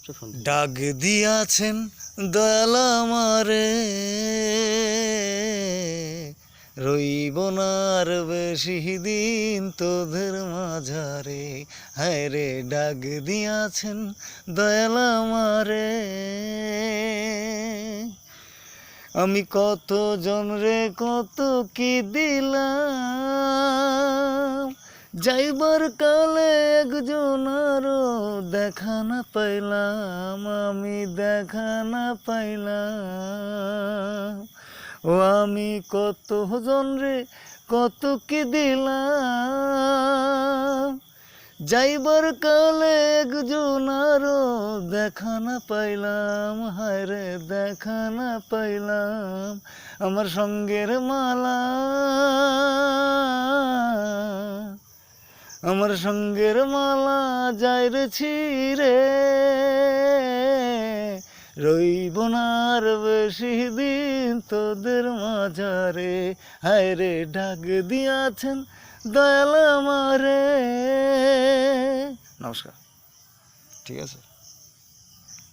চুপচাপ শুনতে। ডাক দিয়াছেন দয়াল আমারে, রইব না আর বেশি দিন তোদের মাঝারে। হায় রে ডাক দিয়াছেন দয়াল আমারে, আমি কত জন রে কত কি দিলাম, যাইবার কালে একজনারও দেখা না পাইলাম, আমি দেখা না পাইলাম। ও আমি কত জন রে কত কি দিলাম, যাইবার কালে একজনারও দেখা না পাইলাম। হায় রে দেখা না পাইলাম, আমার সঙ্গের মালা, আমার সঙ্গের মালা যায় রে ছিঁড়ে, রইব না আর বেশি দিন তোদের মাঝারে। হায় রে ডাক দিয়াছেন দয়াল আমারে। নমস্কার। ঠিক আছে।